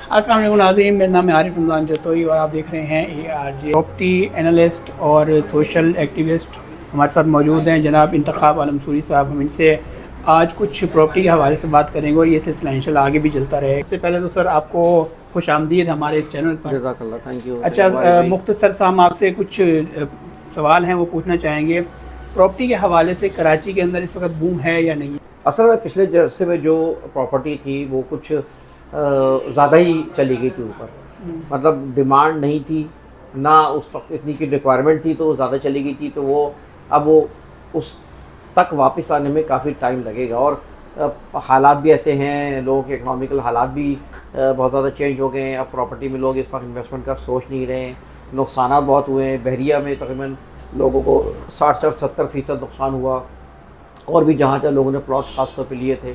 अस्सलाम वालेकुम नाज़रीन, मेरा नाम है आरिफ रमज़ान जतोई और आप देख रहे हैं ARJ। प्रॉपर्टी एनालिस्ट और सोशल एक्टिविस्ट हमारे साथ मौजूद हैं जनाब इंतखाब आलम सूरी साहब। हम इनसे आज कुछ प्रॉपर्टी के हवाले से बात करेंगे और ये सिलसिला इंशाल्लाह आगे भी चलता रहे। सबसे पहले तो सर आपको खुश आमदीद हमारे चैनल पर। जज़ाकल्लाह, थैंक यू। अच्छा, मुख्तसर सा हम आपसे कुछ सवाल हैं वो पूछना चाहेंगे। प्रॉपर्टी के हवाले से कराची के अंदर इस वक्त बूम है या नहीं? असल में पिछले अरसे में जो प्रॉपर्टी थी वो कुछ ज़्यादा ही चली गई थी ऊपर, मतलब डिमांड नहीं थी ना उस वक्त इतनी की रिक्वायरमेंट थी, तो ज़्यादा चली गई थी। तो वो उस तक वापस आने में काफ़ी टाइम लगेगा। और हालात भी ऐसे हैं, लोगों के इकनॉमिकल हालात भी बहुत ज़्यादा चेंज हो गए हैं। अब प्रॉपर्टी में लोग इस वक्त इन्वेस्टमेंट का सोच नहीं रहे हैं। नुकसान बहुत हुए हैं। बहरिया में तकरीबन लोगों को 60-70% नुकसान हुआ, और भी जहाँ जहाँ लोगों ने प्लॉट ख़ास तौर पे लिए थे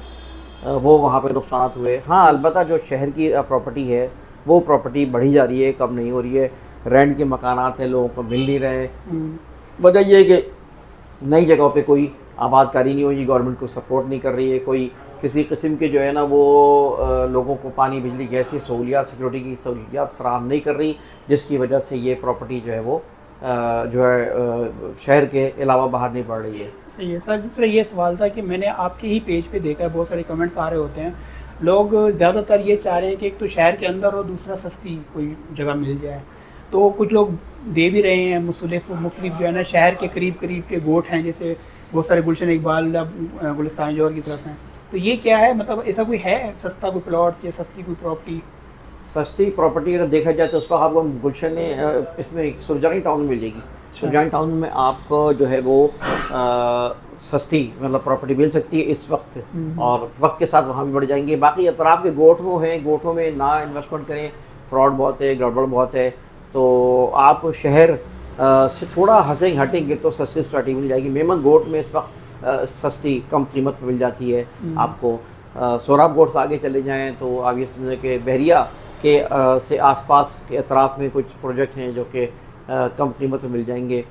वो वहाँ पे नुकसान हुए। हाँ, अलबत्ता जो शहर की प्रॉपर्टी है वो प्रॉपर्टी बढ़ी जा रही है, कम नहीं हो रही है। रेंट के मकानात हैं, लोगों को मिल नहीं रहे। वजह ये है कि नई जगहों पे कोई आबादकारी नहीं हो रही, गवर्नमेंट को सपोर्ट नहीं कर रही है, कोई किसी किस्म के जो है ना वो लोगों को पानी बिजली गैस की सहूलियात, सिक्योरिटी की सहूलियात फराहम नहीं कर रही, जिसकी वजह से ये प्रॉपर्टी जो है वो शहर के अलावा बाहर नहीं बढ़ रही है। सही है सर। दूसरा ये सवाल था कि मैंने आपके ही पेज पे देखा है, बहुत सारे कमेंट्स आ रहे होते हैं। लोग ज़्यादातर ये चाह रहे हैं कि एक तो शहर के अंदर और दूसरा सस्ती कोई जगह मिल जाए। तो कुछ लोग दे भी रहे हैं मुख्तलिफ जो है ना शहर के करीब के गोट हैं, जैसे बहुत सारे गुलशन इकबाल गुलिस्तान जौहर की तरफ हैं। तो ये क्या है, मतलब ऐसा कोई है सस्ता कोई प्लॉट्स या सस्ती कोई प्रॉपर्टी? सस्ती प्रॉपर्टी अगर देखा जाए तो उस वक्त आपको गुलशन में इसमें सुरजानी टाउन में मिलेगी। सुरजानी टाउन में आपको जो है वो सस्ती मतलब प्रॉपर्टी मिल सकती है इस वक्त, और वक्त के साथ वहाँ भी बढ़ जाएंगे। बाकी अतराफ़ के गोठों हैं, गोठों में ना इन्वेस्टमेंट करें, फ्रॉड बहुत है, गड़बड़ बहुत है। तो आप शहर से थोड़ा हटेंगे तो सस्ती स्टार्टिंग मिल जाएगी। मेमन गोट में इस वक्त सस्ती कम कीमत पर मिल जाती है आपको। सोराब गोट से आगे चले जाएँ तो आप ये समझें कि बहरिया के से आसपास के अतराफ़ में कुछ प्रोजेक्ट हैं जो कि कम कीमत में मिल जाएंगे।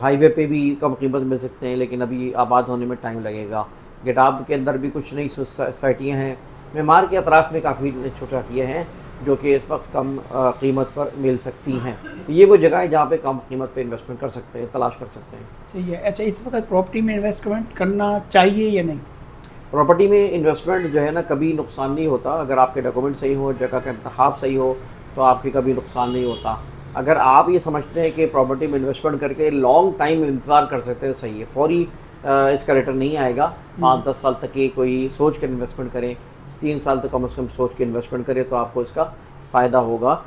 हाईवे पे भी कम कीमत मिल सकते हैं, लेकिन अभी आबाद होने में टाइम लगेगा। गेटाब के अंदर भी कुछ नई सोसाइटियाँ हैं। मेमार के अतराफ़ में काफ़ी सोसाइटियाँ हैं जो कि इस वक्त कम कीमत पर मिल सकती हैं। तो ये वो जगह है जहाँ पे कम कीमत पे इन्वेस्टमेंट कर सकते हैं, तलाश कर सकते हैं। सही है। अच्छा, इस वक्त प्रॉपर्टी में इन्वेस्टमेंट करना चाहिए या नहीं? प्रॉपर्टी में इन्वेस्टमेंट जो है ना कभी नुकसान नहीं होता। अगर आपके डॉक्यूमेंट सही हो, जगह का इंतखाब सही हो, तो आपके कभी नुकसान नहीं होता। अगर आप ये समझते हैं कि प्रॉपर्टी में इन्वेस्टमेंट करके लॉन्ग टाइम इंतज़ार कर सकते हैं, सही है। फौरी इसका रिटर्न नहीं आएगा। 5-10 साल तक की कोई सोच के इन्वेस्टमेंट करें, 3 साल तक कम से कम सोच के इन्वेस्टमेंट करें तो आपको इसका फ़ायदा होगा।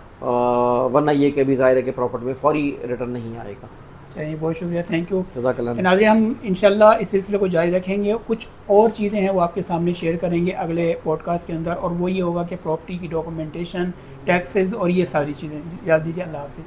वरना ये कि अभी ज़ाहिर है कि प्रॉपर्टी में फौरी रिटर्न नहीं आएगा। चलिए, बहुत शुक्रिया, थैंक यू। जज़ाकल्लाह। नाज़रीन, हम इंशाल्लाह इस सिलसिले को जारी रखेंगे। कुछ और चीज़ें हैं वो आपके सामने शेयर करेंगे अगले पॉडकास्ट के अंदर, और वो ये होगा कि प्रॉपर्टी की डॉक्यूमेंटेशन, टैक्सेस और ये सारी चीज़ें। याद दीजिए। अल्लाह हाफ़िज़।